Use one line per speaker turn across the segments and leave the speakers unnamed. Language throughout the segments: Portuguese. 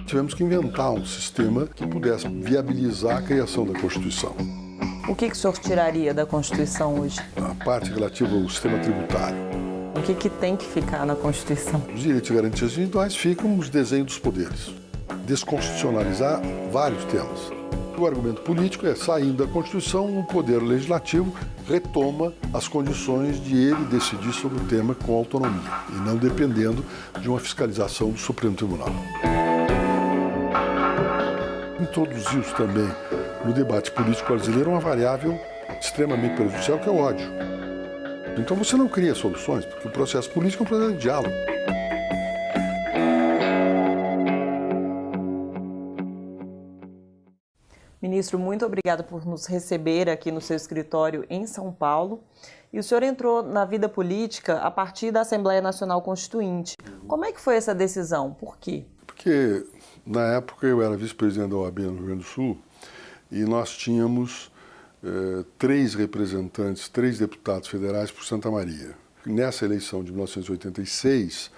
Tivemos que inventar um sistema que pudesse viabilizar a criação da Constituição.
O que o senhor tiraria da Constituição hoje?
A parte relativa ao sistema tributário.
O que tem que ficar na Constituição?
Os direitos e garantias individuais ficam os desenhos dos poderes. Desconstitucionalizar vários temas. O argumento político é, saindo da Constituição, o poder legislativo retoma as condições de ele decidir sobre o tema com autonomia e não dependendo de uma fiscalização do Supremo Tribunal. Introduziu-se também no debate político brasileiro uma variável extremamente prejudicial, que é o ódio. Então você não cria soluções, porque o processo político é um processo de diálogo.
Ministro, muito obrigada por nos receber aqui no seu escritório em São Paulo. E o senhor entrou na vida política a partir da Assembleia Nacional Constituinte. Como é que foi essa decisão? Por quê?
Porque, na época, eu era vice-presidente da OAB no Rio Grande do Sul e nós tínhamos 3 representantes, 3 deputados federais por Santa Maria. Nessa eleição de 1986,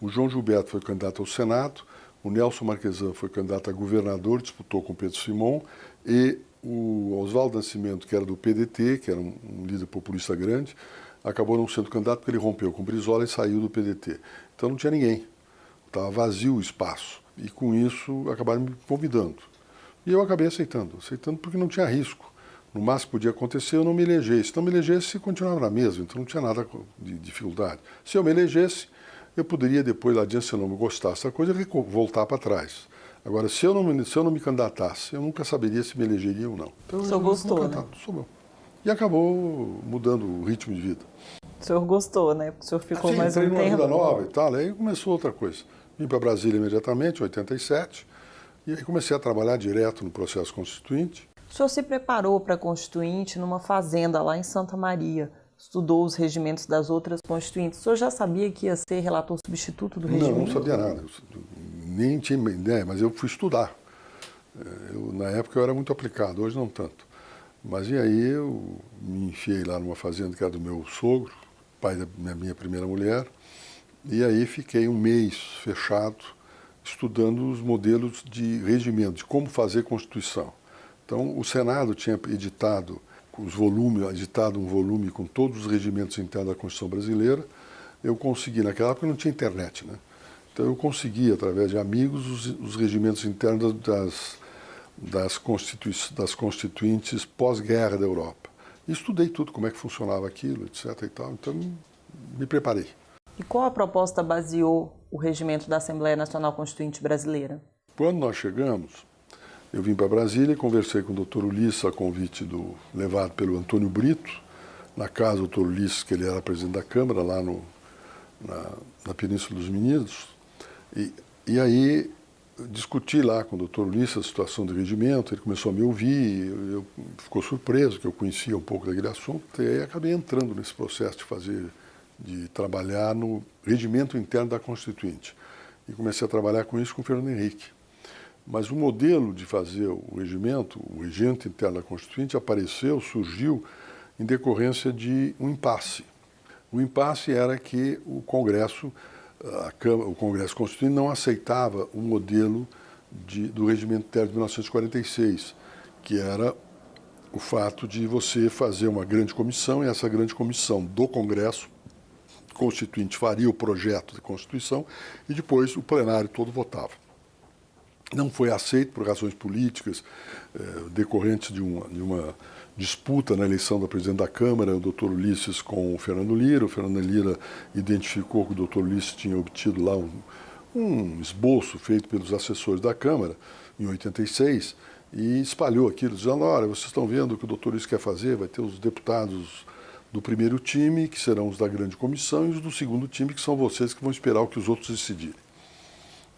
o João Gilberto foi candidato ao Senado, o Nelson Marquesan foi candidato a governador, disputou com Pedro Simon, e o Oswaldo Nascimento, que era do PDT, que era um líder populista grande, acabou não sendo candidato porque ele rompeu com o Brizola e saiu do PDT. Então não tinha ninguém, estava vazio o espaço. E com isso acabaram me convidando. E eu acabei aceitando porque não tinha risco. No máximo que podia acontecer, eu não me elegesse. Se não me elegesse, continuava na mesma, então não tinha nada de dificuldade. Se eu me elegesse, eu poderia depois, lá adiante, se eu não me gostasse da coisa, voltar para trás. Agora, se eu não me candidatasse, eu nunca saberia se me elegeria ou não. Então,
o senhor gostou, né?
Sou bom. E acabou mudando o ritmo de vida.
O senhor gostou, né? Porque o senhor ficou mais um tempo.
Entrei numa vida nova e tal, aí começou outra coisa. Vim para Brasília imediatamente, em 87, e aí comecei a trabalhar direto no processo constituinte.
O senhor se preparou para a Constituinte numa fazenda lá em Santa Maria, estudou os regimentos das outras constituintes. O senhor já sabia que ia ser relator substituto do regimento?
Não sabia nada, nem tinha ideia, mas eu fui estudar. Na época eu era muito aplicado, hoje não tanto. Mas e aí eu me enfiei lá numa fazenda que era do meu sogro, pai da minha primeira mulher, e aí fiquei um mês fechado estudando os modelos de regimento, de como fazer Constituição. Então, o Senado tinha editado um volume com todos os regimentos internos da Constituição brasileira. Eu consegui, naquela época não tinha internet, né? Então eu consegui, através de amigos, os regimentos internos das constituintes pós-guerra da Europa. E estudei tudo, como é que funcionava aquilo, etc. e tal. Então, me preparei.
E qual a proposta baseou o regimento da Assembleia Nacional Constituinte Brasileira?
Quando nós chegamos, eu vim para Brasília e conversei com o Dr. Ulisses a convite levado pelo Antônio Brito, na casa do Dr. Ulisses, que ele era presidente da Câmara, lá na Península dos Meninos. E aí discuti lá com o Dr. Ulisses a situação do regimento, ele começou a me ouvir, eu ficou surpreso que eu conhecia um pouco daquele assunto, e aí acabei entrando nesse processo de trabalhar no regimento interno da Constituinte. E comecei a trabalhar com isso com o Fernando Henrique. Mas o modelo de fazer o regimento interno da Constituinte surgiu em decorrência de um impasse. O impasse era que o Congresso Constituinte não aceitava o modelo do regimento interno de 1946, que era o fato de você fazer uma grande comissão e essa grande comissão do Congresso Constituinte faria o projeto de Constituição e depois o plenário todo votava. Não foi aceito por razões políticas, decorrentes de uma disputa na eleição da presidente da Câmara, o Dr. Ulisses com o Fernando Lira. O Fernando Lira identificou que o Dr. Ulisses tinha obtido lá um esboço feito pelos assessores da Câmara, em 86, e espalhou aquilo, dizendo, olha, vocês estão vendo o que o Dr. Ulisses quer fazer, vai ter os deputados do primeiro time, que serão os da grande comissão, e os do segundo time, que são vocês que vão esperar o que os outros decidirem.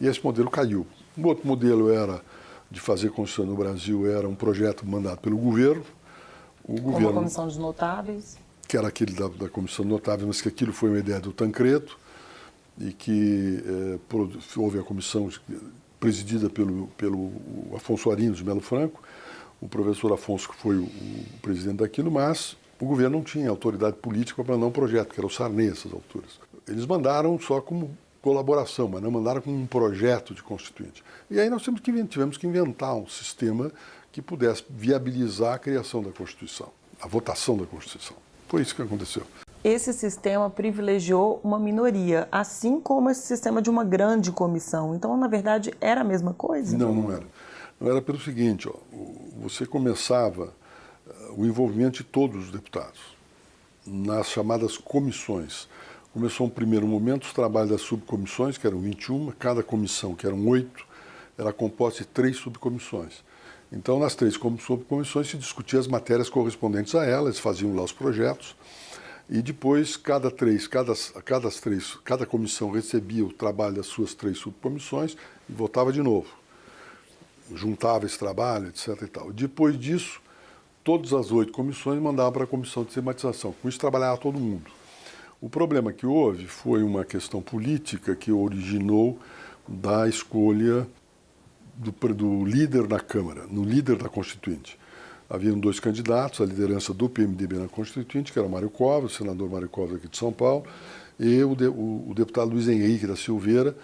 E esse modelo caiu. Um outro modelo era de fazer Constituição no Brasil, era um projeto mandado pelo governo.
Como a Comissão dos Notáveis? Que
era aquele da Comissão dos Notáveis, mas que aquilo foi uma ideia do Tancredo, e que houve a comissão presidida pelo Afonso Arinos de Melo Franco, o professor Afonso que foi o presidente daquilo, mas o governo não tinha autoridade política para mandar um projeto, que era o Sarney, essas alturas. Eles mandaram só como colaboração, mas não mandaram com um projeto de constituinte. E aí nós tivemos que inventar um sistema que pudesse viabilizar a criação da Constituição, a votação da Constituição. Foi isso que aconteceu.
Esse sistema privilegiou uma minoria, assim como esse sistema de uma grande comissão. Então, na verdade, era a mesma coisa?
Não, não era. Não era pelo seguinte, você começava o envolvimento de todos os deputados nas chamadas comissões. Começou um primeiro momento os trabalhos das subcomissões, que eram 21, cada comissão, que eram 8, era composta de 3 subcomissões. Então, nas 3 subcomissões se discutiam as matérias correspondentes a elas, faziam lá os projetos, e depois cada comissão recebia o trabalho das suas 3 subcomissões e votava de novo. Juntava esse trabalho, etc. e tal. Depois disso, todas as 8 comissões mandavam para a comissão de sistematização. Com isso trabalhava todo mundo. O problema que houve foi uma questão política que originou da escolha do líder na Câmara, no líder da Constituinte. Haviam 2 candidatos, a liderança do PMDB na Constituinte, que era o Mário Covas, o senador Mário Covas aqui de São Paulo, e o deputado Luiz Henrique da Silveira,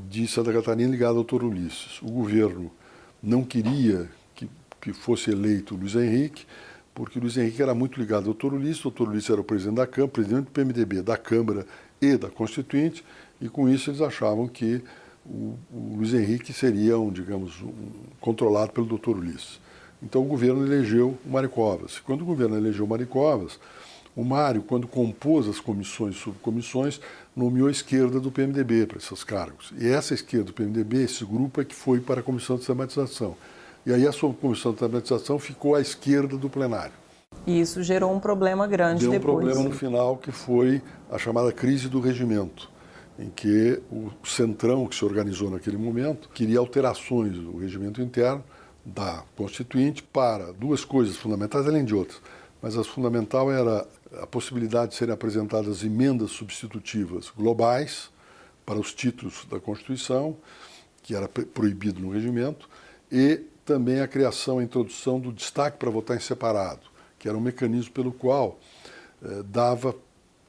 de Santa Catarina, ligado ao Dr. Ulisses. O governo não queria que fosse eleito o Luiz Henrique, porque o Luiz Henrique era muito ligado ao Dr. Ulisses. O Dr. Ulisses era o presidente da Câmara, presidente do PMDB, da Câmara e da Constituinte, e com isso eles achavam que o Luiz Henrique seria, controlado pelo Dr. Ulisses. Então o governo elegeu o Mário Covas. Quando o governo elegeu o Mário Covas, o Mário, quando compôs as comissões e subcomissões, nomeou a esquerda do PMDB para esses cargos. E essa esquerda do PMDB, esse grupo, é que foi para a Comissão de Sistematização. E aí a subcomissão de Sistematização ficou à esquerda do plenário.
E isso gerou um problema grande depois.
Deu um problema no final, que foi a chamada crise do regimento, em que o Centrão, que se organizou naquele momento, queria alterações do regimento interno da Constituinte para 2 coisas fundamentais, além de outras. Mas a fundamental era a possibilidade de serem apresentadas emendas substitutivas globais para os títulos da Constituição, que era proibido no regimento, e também a criação, a introdução do destaque para votar em separado, que era um mecanismo pelo qual dava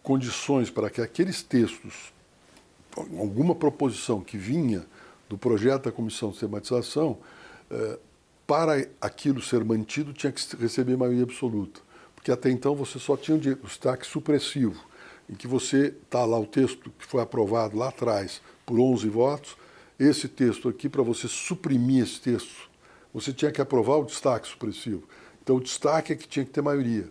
condições para que aqueles textos, alguma proposição que vinha do projeto da Comissão de Sistematização, para aquilo ser mantido, tinha que receber maioria absoluta. Porque até então você só tinha o destaque supressivo, em que você está lá o texto que foi aprovado lá atrás por 11 votos, esse texto aqui, para você suprimir esse texto, você tinha que aprovar o destaque supressivo. Então o destaque é que tinha que ter maioria.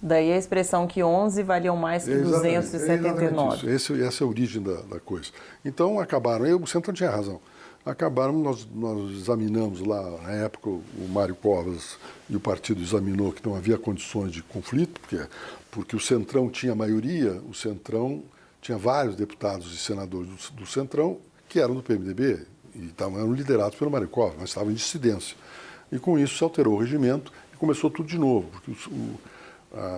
Daí a expressão que 11 valiam mais que 279.
Essa é a origem da coisa. Então acabaram, o Centrão tinha razão. Acabaram, nós examinamos lá, na época, o Mário Covas e o partido examinou que não havia condições de conflito, porque o Centrão tinha maioria, o Centrão tinha vários deputados e senadores do Centrão que eram do PMDB e eram liderados pelo Mário Covas, mas estavam em dissidência. E com isso se alterou o regimento e começou tudo de novo, porque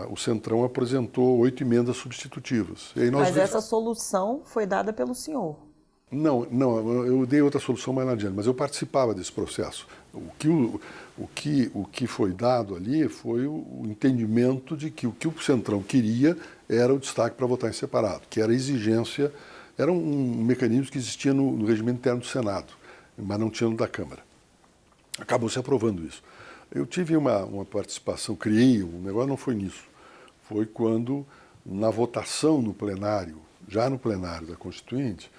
o Centrão apresentou 8 emendas substitutivas. E aí
mas essa solução foi dada pelo senhor?
Não, eu dei outra solução mais adiante, mas eu participava desse processo. O que foi dado ali foi o entendimento de que o Centrão queria era o destaque para votar em separado, que era a exigência, era um mecanismo que existia no regimento interno do Senado, mas não tinha no da Câmara. Acabou se aprovando isso. Eu tive uma participação, criei um negócio, não foi nisso. Foi quando, na votação no plenário, já no plenário da Constituinte,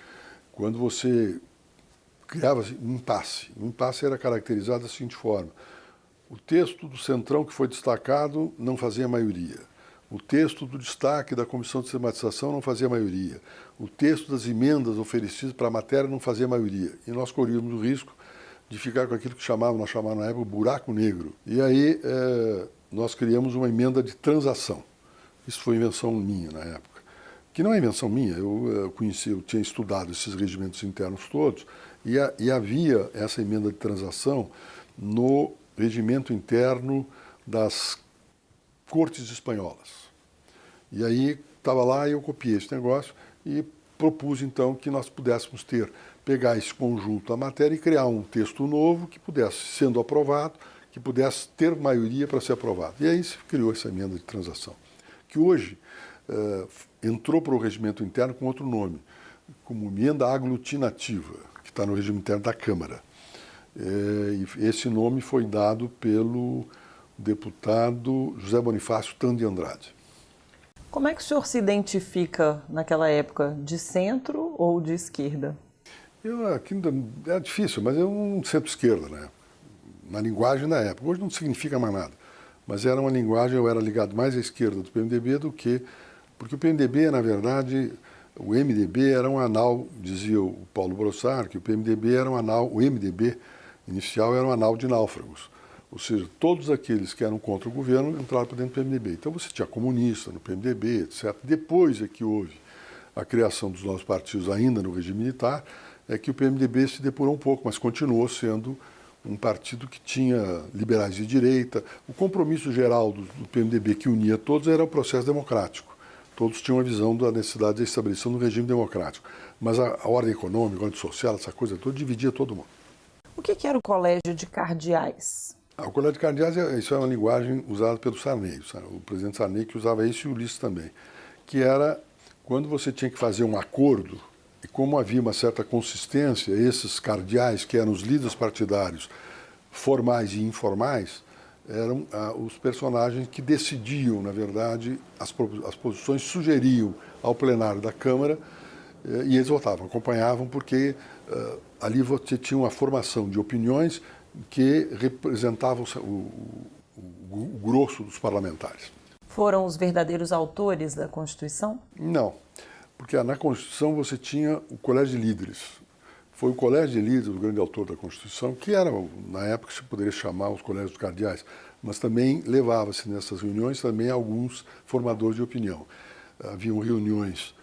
quando você criava um impasse. O impasse era caracterizado da seguinte forma: o texto do Centrão que foi destacado não fazia maioria. O texto do destaque da Comissão de Sistematização não fazia maioria. O texto das emendas oferecidas para a matéria não fazia maioria. E nós corríamos o risco de ficar com aquilo que nós chamávamos na época buraco negro. E aí nós criamos uma emenda de transação. Isso foi invenção minha na época. Que não é invenção minha, eu tinha estudado esses regimentos internos todos, e havia essa emenda de transação no regimento interno das Cortes Espanholas. E aí estava lá e eu copiei esse negócio e propus então que nós pudéssemos pegar esse conjunto da matéria e criar um texto novo que pudesse, sendo aprovado, que pudesse ter maioria para ser aprovado. E aí se criou essa emenda de transação, que hoje entrou para o regimento interno com outro nome. como emenda aglutinativa, que está no regime interno da Câmara. E esse nome foi dado pelo deputado José Bonifácio Tando de Andrade.
Como é que o senhor se identifica naquela época, de centro ou de esquerda?
Aqui é difícil, mas eu um centro-esquerda, né? Na linguagem da época. Hoje não significa mais nada, mas era uma linguagem, eu era ligado mais à esquerda do PMDB do que... Porque o PMDB, na verdade, o MDB era um anal, dizia o Paulo Brossard, que o PMDB era um anal, o MDB inicial era um anal de náufragos. Ou seja, todos aqueles que eram contra o governo entraram para dentro do PMDB. Então você tinha comunista no PMDB, etc. Depois é que houve a criação dos novos partidos ainda no regime militar, é que o PMDB se depurou um pouco, mas continuou sendo um partido que tinha liberais de direita. O compromisso geral do PMDB que unia todos era o processo democrático. Todos tinham a visão da necessidade de estabelecer um regime democrático. Mas a ordem econômica, a ordem social, essa coisa toda, dividia todo mundo.
O que era o Colégio de Cardeais?
O colégio de cardeais, isso é uma linguagem usada pelo Sarney, o presidente Sarney que usava isso e o Ulisses também, que era quando você tinha que fazer um acordo, e como havia uma certa consistência, esses cardeais, que eram os líderes partidários, formais e informais, eram os personagens que decidiam, na verdade, as posições, sugeriam ao plenário da Câmara, e eles votavam, acompanhavam, porque ali você tinha uma formação de opiniões que representavam o grosso dos parlamentares.
Foram os verdadeiros autores da Constituição?
Não, porque na Constituição você tinha o Colégio de Líderes. Foi o Colégio de Líderes o grande autor da Constituição, que era, na época, se poderia chamar os colégios dos cardeais, mas também levava-se nessas reuniões também alguns formadores de opinião. Haviam reuniões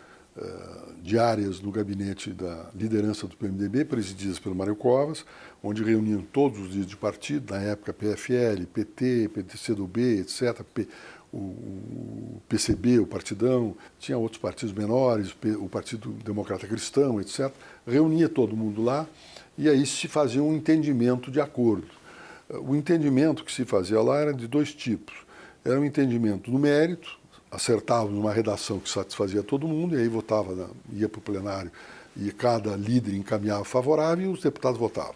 diárias no gabinete da liderança do PMDB, presididas pelo Mário Covas, onde reuniam todos os líderes de partido, na época PFL, PT, PTCdoB, etc., o PCB, o Partidão, tinha outros partidos menores, o Partido Democrata Cristão, etc., reunia todo mundo lá e aí se fazia um entendimento de acordo. O entendimento que se fazia lá era de dois tipos. Era um entendimento no mérito, acertávamos uma redação que satisfazia todo mundo, e aí votava, ia para o plenário, e cada líder encaminhava favorável e os deputados votavam.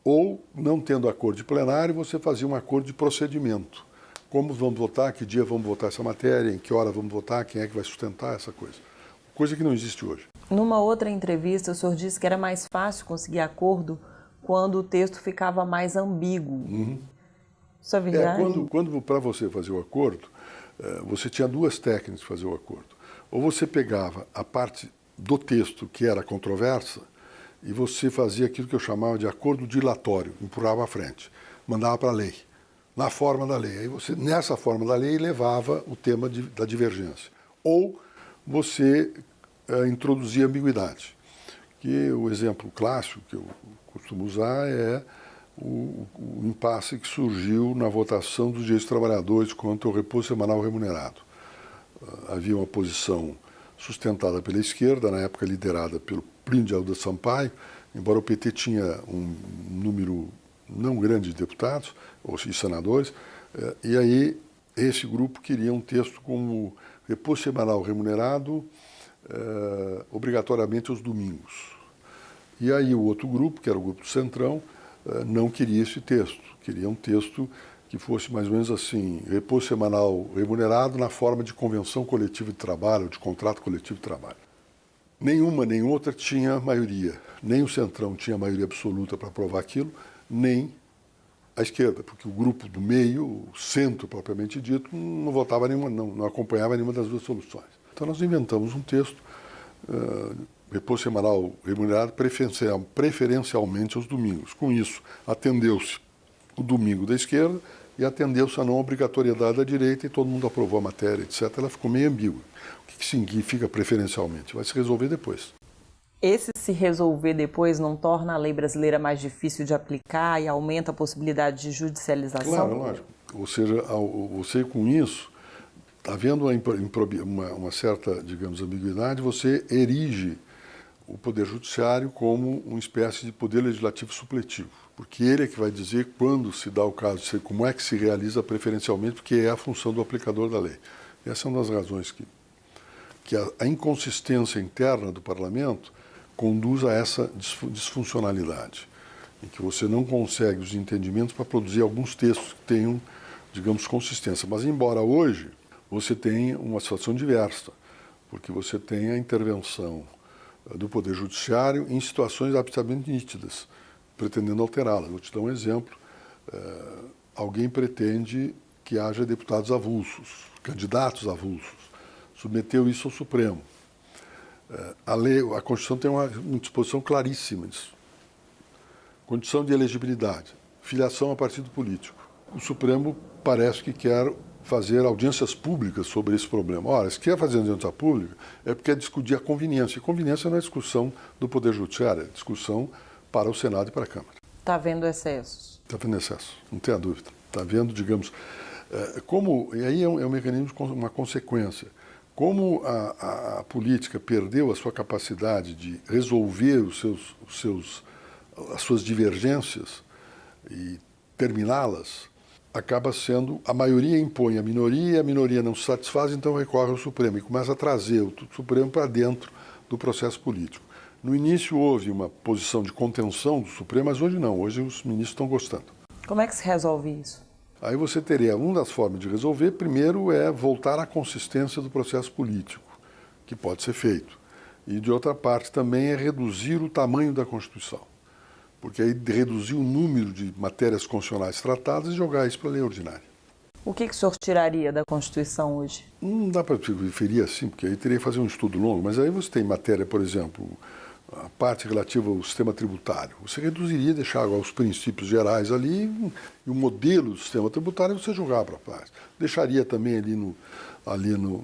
Ou, não tendo acordo de plenário, você fazia um acordo de procedimento. Como vamos votar, que dia vamos votar essa matéria, em que hora vamos votar, quem é que vai sustentar essa coisa. Coisa que não existe hoje.
Numa outra entrevista, o senhor disse que era mais fácil conseguir acordo quando o texto ficava mais ambíguo.
Uhum.
Isso é verdade?
Quando para você fazer o acordo, você tinha duas técnicas de fazer o acordo. Ou você pegava a parte do texto que era controversa e você fazia aquilo que eu chamava de acordo dilatório, empurrava à frente, mandava para a lei, na forma da lei. Aí você, nessa forma da lei, levava o tema da divergência. Ou você introduzia ambiguidade. Que o exemplo clássico que eu costumo usar é o impasse que surgiu na votação dos direitos dos trabalhadores contra o repouso semanal remunerado. Havia uma posição sustentada pela esquerda, na época liderada pelo Plínio de Arruda Sampaio, embora o PT tinha um número não grande de deputados e senadores, e aí esse grupo queria um texto como repouso semanal remunerado obrigatoriamente aos domingos. E aí o outro grupo, que era o grupo do Centrão, não queria esse texto, queria um texto que fosse mais ou menos assim, repouso semanal remunerado na forma de convenção coletiva de trabalho, ou de contrato coletivo de trabalho. Nenhuma nem outra tinha maioria, nem o Centrão tinha maioria absoluta para aprovar aquilo, nem a esquerda, porque o grupo do meio, o centro propriamente dito, não votava nenhuma, não acompanhava nenhuma das duas soluções. Então nós inventamos um texto, repouso semanal remunerado preferencialmente aos domingos. Com isso, atendeu-se o domingo da esquerda e atendeu-se a não obrigatoriedade da direita e todo mundo aprovou a matéria, etc. Ela ficou meio ambígua. O que significa preferencialmente? Vai se resolver depois.
Esse se resolver depois não torna a lei brasileira mais difícil de aplicar e aumenta a possibilidade de judicialização?
Claro, lógico. Ou seja, você com isso, havendo uma certa, digamos, ambiguidade, você erige o Poder Judiciário como uma espécie de poder legislativo supletivo, porque ele é que vai dizer quando se dá o caso, como é que se realiza preferencialmente, porque é a função do aplicador da lei. Essa é uma das razões que que a inconsistência interna do parlamento conduz a essa disfuncionalidade, em que você não consegue os entendimentos para produzir alguns textos que tenham, digamos, consistência. Mas, embora hoje você tenha uma situação diversa, porque você tem a intervenção do Poder Judiciário em situações absolutamente nítidas, pretendendo alterá-las. Vou te dar um exemplo. Alguém pretende que haja deputados avulsos, candidatos avulsos, submeteu isso ao Supremo. A Constituição tem uma disposição claríssima disso. Condição de elegibilidade, filiação a partido político. O Supremo parece que quer fazer audiências públicas sobre esse problema. Ora, se quer fazer audiência pública, é porque quer discutir a conveniência. E conveniência não é discussão do Poder Judiciário, é discussão para o Senado e para a Câmara.
Está havendo excessos?
Está havendo excesso, não tenha dúvida. Está havendo, digamos, e aí é um mecanismo, uma consequência. Como a política perdeu a sua capacidade de resolver as suas divergências e terminá-las, acaba sendo, a maioria impõe a minoria não se satisfaz, então recorre ao Supremo e começa a trazer o Supremo para dentro do processo político. No início houve uma posição de contenção do Supremo, mas hoje não, hoje os ministros estão gostando.
Como é que se resolve isso?
Aí você teria, uma das formas de resolver, primeiro é voltar à consistência do processo político, que pode ser feito. E de outra parte também é reduzir o tamanho da Constituição, porque aí reduzir o número de matérias constitucionais tratadas e jogar isso para a lei ordinária.
O que o senhor tiraria da Constituição hoje?
Não dá para referir assim, porque aí teria que fazer um estudo longo, mas aí você tem matéria, por exemplo, a parte relativa ao sistema tributário. Você reduziria, deixar os princípios gerais ali e o modelo do sistema tributário você jogar para a parte. Deixaria também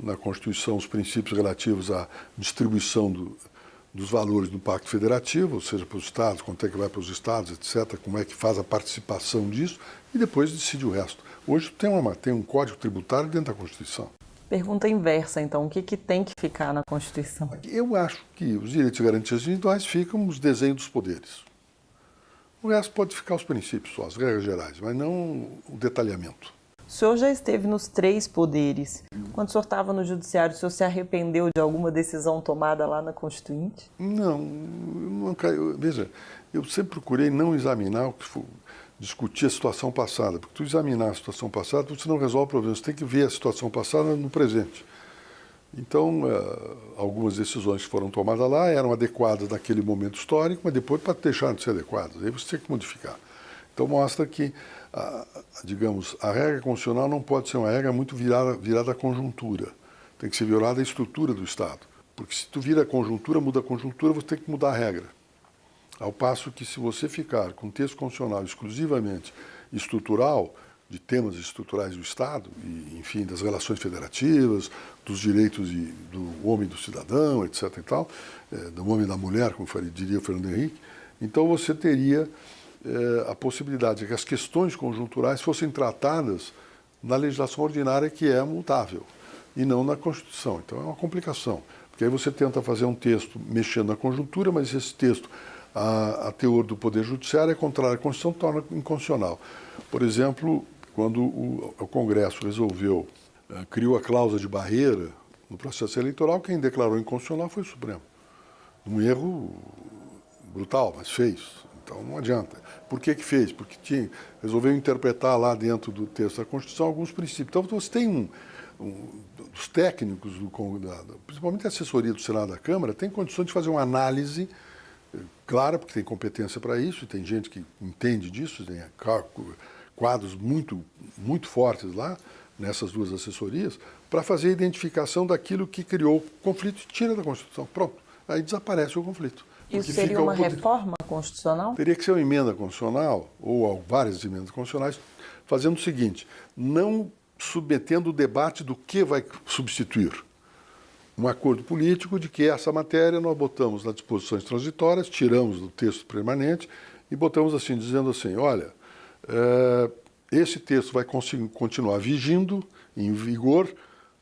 na Constituição os princípios relativos à distribuição dos valores do Pacto Federativo, ou seja, para os Estados, quanto é que vai para os Estados, etc., como é que faz a participação disso, e depois decide o resto. Hoje tem um código tributário dentro da Constituição.
Pergunta inversa, então, o que tem que ficar na Constituição?
Eu acho que os direitos e garantias individuais ficam os desenhos dos poderes. O resto pode ficar os princípios só, as regras gerais, mas não o detalhamento.
O senhor já esteve nos 3 poderes. Quando o senhor estava no Judiciário, o senhor se arrependeu de alguma decisão tomada lá na Constituinte?
Não, veja, eu sempre procurei não examinar o que for, discutir a situação passada, porque tu examinar a situação passada, você não resolve o problema, você tem que ver a situação passada no presente. Então, algumas decisões que foram tomadas lá eram adequadas naquele momento histórico, mas depois deixaram de ser adequadas, aí você tem que modificar. Então, mostra que, digamos, a regra constitucional não pode ser uma regra muito virada à conjuntura, tem que ser virada à estrutura do Estado, porque se tu vira a conjuntura, muda a conjuntura, você tem que mudar a regra. Ao passo que, se você ficar com texto constitucional exclusivamente estrutural, de temas estruturais do Estado, e, enfim, das relações federativas, dos direitos do homem e do cidadão, etc. e tal, do homem e da mulher, como diria o Fernando Henrique, então você teria a possibilidade de que as questões conjunturais fossem tratadas na legislação ordinária, que é mutável, e não na Constituição. Então é uma complicação, porque aí você tenta fazer um texto mexendo na conjuntura, mas esse texto, a teor do Poder Judiciário é contrário à Constituição, torna inconstitucional. Por exemplo, quando o Congresso criou a cláusula de barreira no processo eleitoral, quem declarou inconstitucional foi o Supremo. Um erro brutal, mas fez. Então não adianta. Por que fez? Porque resolveu interpretar lá dentro do texto da Constituição alguns princípios. Então você tem os técnicos, principalmente a assessoria do Senado e da Câmara, tem condições de fazer uma análise clara, porque tem competência para isso, e tem gente que entende disso, tem quadros muito, muito fortes lá, nessas duas assessorias, para fazer a identificação daquilo que criou o conflito e tira da Constituição. Pronto, aí desaparece o conflito.
Isso seria uma reforma constitucional?
Teria que ser uma emenda constitucional, ou várias emendas constitucionais, fazendo o seguinte, não submetendo o debate do que vai substituir. Um acordo político de que essa matéria nós botamos nas disposições transitórias, tiramos do texto permanente e botamos assim, dizendo assim, olha, esse texto vai continuar vigindo, em vigor,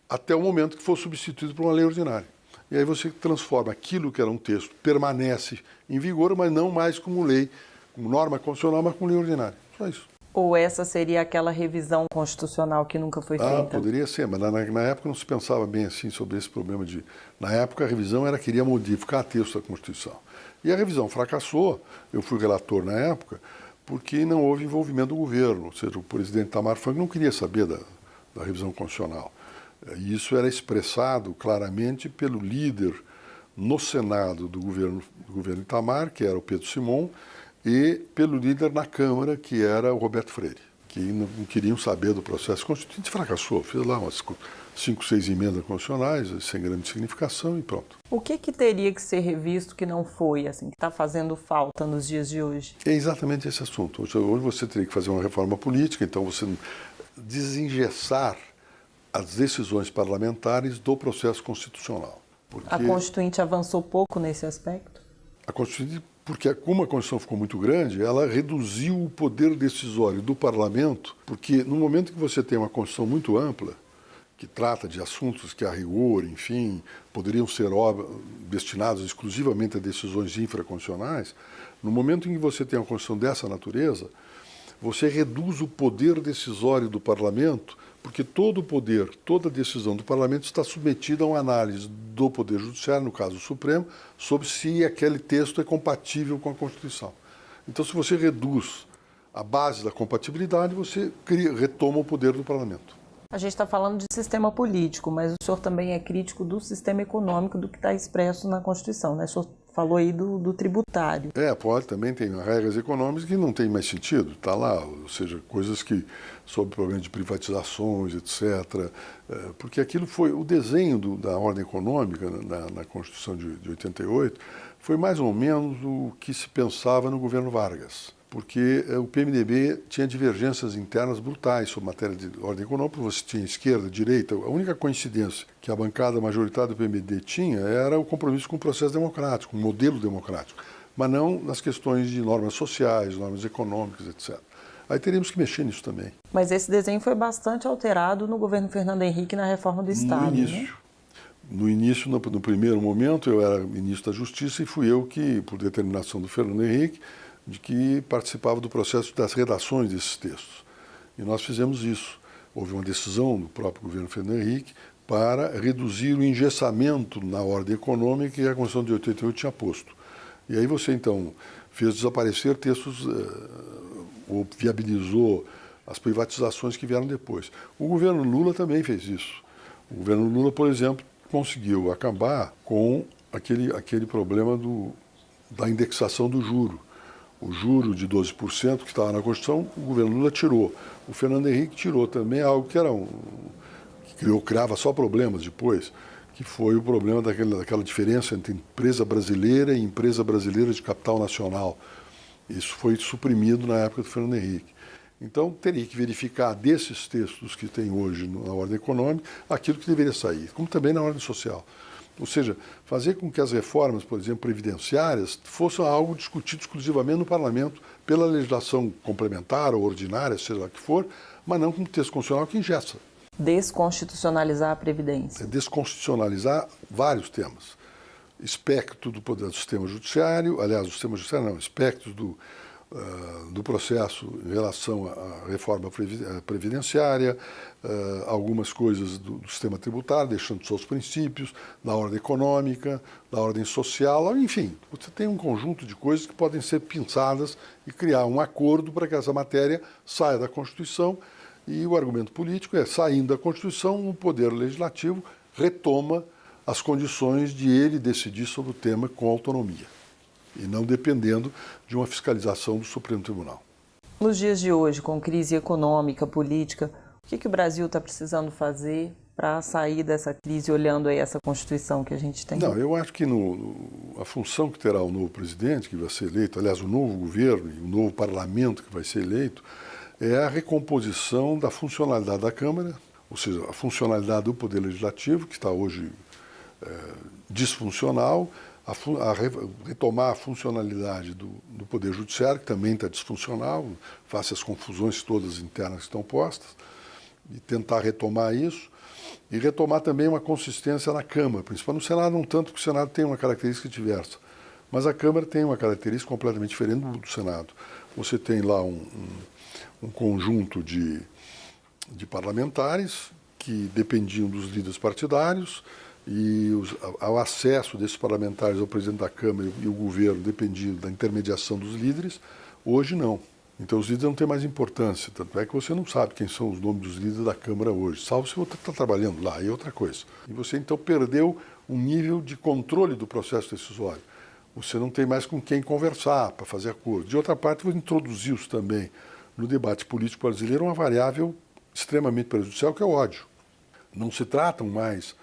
até o momento que for substituído por uma lei ordinária. E aí você transforma aquilo que era um texto, permanece em vigor, mas não mais como lei, como norma constitucional, mas como lei ordinária. Só isso.
Ou essa seria aquela revisão constitucional que nunca foi feita?
Poderia ser, mas na época não se pensava bem assim sobre esse problema de... Na época a revisão queria modificar texto da Constituição. E a revisão fracassou, eu fui relator na época, porque não houve envolvimento do governo, ou seja, o presidente Itamar Franco não queria saber da revisão constitucional. E isso era expressado claramente pelo líder no Senado do governo Itamar, que era o Pedro Simon, e pelo líder na Câmara, que era o Roberto Freire, que não queriam saber do processo constituinte. Fracassou, fez lá umas 5, 6 emendas constitucionais, sem grande significação e pronto.
O que teria que ser revisto que não foi, assim, que está fazendo falta nos dias de hoje?
É exatamente esse assunto. Hoje você teria que fazer uma reforma política, então você desengessar as decisões parlamentares do processo constitucional.
A Constituinte avançou pouco nesse aspecto?
A Constituinte, porque como a Constituição ficou muito grande, ela reduziu o poder decisório do parlamento, porque no momento que você tem uma Constituição muito ampla, que trata de assuntos que a rigor, enfim, poderiam ser destinados exclusivamente a decisões infraconstitucionais, no momento em que você tem uma Constituição dessa natureza, você reduz o poder decisório do parlamento, porque todo o poder, toda a decisão do parlamento está submetida a uma análise do Poder Judiciário, no caso o Supremo, sobre se aquele texto é compatível com a Constituição. Então, se você reduz a base da compatibilidade, você retoma o poder do parlamento.
A gente está falando de sistema político, mas o senhor também é crítico do sistema econômico, do que está expresso na Constituição, né? O senhor falou aí do tributário.
Pode, também tem regras econômicas que não tem mais sentido, está lá, ou seja, coisas que, sobre problema de privatizações, etc., porque aquilo foi, o desenho da ordem econômica na Constituição de 88 foi mais ou menos o que se pensava no governo Vargas, porque o PMDB tinha divergências internas brutais sobre matéria de ordem econômica, você tinha esquerda, direita, a única coincidência que a bancada majoritária do PMDB tinha era o compromisso com o processo democrático, um modelo democrático, mas não nas questões de normas sociais, normas econômicas, etc. Aí teríamos que mexer nisso também.
Mas esse desenho foi bastante alterado no governo Fernando Henrique na reforma do Estado.
No início. Né? No início, no primeiro momento, eu era ministro da Justiça e fui eu que, por determinação do Fernando Henrique, de que participava do processo das redações desses textos. E nós fizemos isso. Houve uma decisão do próprio governo Fernando Henrique para reduzir o engessamento na ordem econômica que a Constituição de 88 tinha posto. E aí você, então, fez desaparecer textos, ou viabilizou as privatizações que vieram depois. O governo Lula também fez isso. O governo Lula, por exemplo, conseguiu acabar com aquele problema da indexação do juro. O juro de 12% que estava na Constituição, o governo Lula tirou. O Fernando Henrique tirou também algo que era que criava só problemas depois, que foi o problema daquela diferença entre empresa brasileira e empresa brasileira de capital nacional. Isso foi suprimido na época do Fernando Henrique. Então, teria que verificar desses textos que tem hoje na ordem econômica aquilo que deveria sair, como também na ordem social. Ou seja, fazer com que as reformas, por exemplo, previdenciárias, fossem algo discutido exclusivamente no parlamento pela legislação complementar ou ordinária, seja lá que for, mas não com o texto constitucional que engessa.
Desconstitucionalizar a Previdência.
Desconstitucionalizar vários temas. Espectro do poder do sistema judiciário, aliás, do sistema judiciário não, espectros do processo em relação à reforma previdenciária, algumas coisas do sistema tributário, deixando seus princípios, da ordem econômica, da ordem social, enfim, você tem um conjunto de coisas que podem ser pensadas e criar um acordo para que essa matéria saia da Constituição, e o argumento político é, saindo da Constituição, o Poder Legislativo retoma as condições de ele decidir sobre o tema com autonomia, e não dependendo de uma fiscalização do Supremo Tribunal.
Nos dias de hoje, com crise econômica, política, o que o Brasil está precisando fazer para sair dessa crise, olhando aí essa Constituição que a gente tem?
Não, eu acho que a função que terá o novo presidente, que vai ser eleito, aliás, o novo governo e o novo parlamento que vai ser eleito, é a recomposição da funcionalidade da Câmara, ou seja, a funcionalidade do Poder Legislativo, que está hoje disfuncional, retomar a funcionalidade do Poder Judiciário, que também está disfuncional, face às confusões todas internas que estão postas, e tentar retomar isso, e retomar também uma consistência na Câmara, principalmente no Senado, não tanto, porque o Senado tem uma característica diversa. Mas a Câmara tem uma característica completamente diferente do Senado. Você tem lá um conjunto de parlamentares que dependiam dos líderes partidários e o acesso desses parlamentares ao presidente da Câmara e o governo dependia da intermediação dos líderes. Hoje não. Então os líderes não têm mais importância, tanto é que você não sabe quem são os nomes dos líderes da Câmara hoje, salvo se você está trabalhando lá, é outra coisa. E você então perdeu um nível de controle do processo decisório. Você não tem mais com quem conversar para fazer acordo. De outra parte, introduziu-se também no debate político brasileiro uma variável extremamente prejudicial, que é o ódio. Não se tratam mais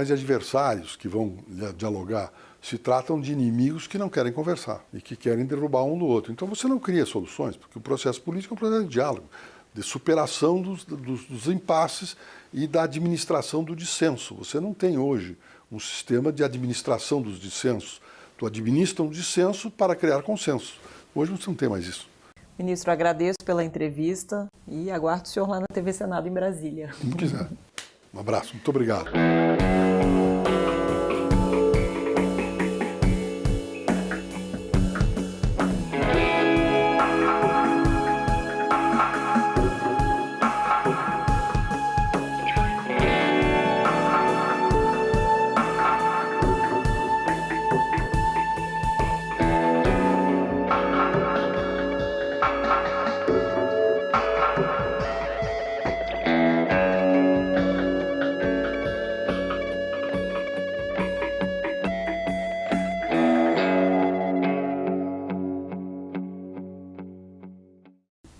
de adversários que vão dialogar, se tratam de inimigos que não querem conversar e que querem derrubar um do outro. Então você não cria soluções, porque o processo político é um processo de diálogo, de superação dos impasses e da administração do dissenso. Você não tem hoje um sistema de administração dos dissensos. Tu administra um dissenso para criar consenso. Hoje você não tem mais isso.
Ministro, agradeço pela entrevista e aguardo o senhor lá na TV Senado em Brasília.
Como quiser. Um abraço, muito obrigado.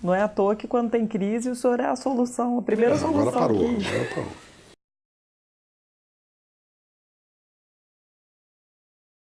Não é à toa que quando tem crise o senhor é a solução, a primeira solução.
Agora parou.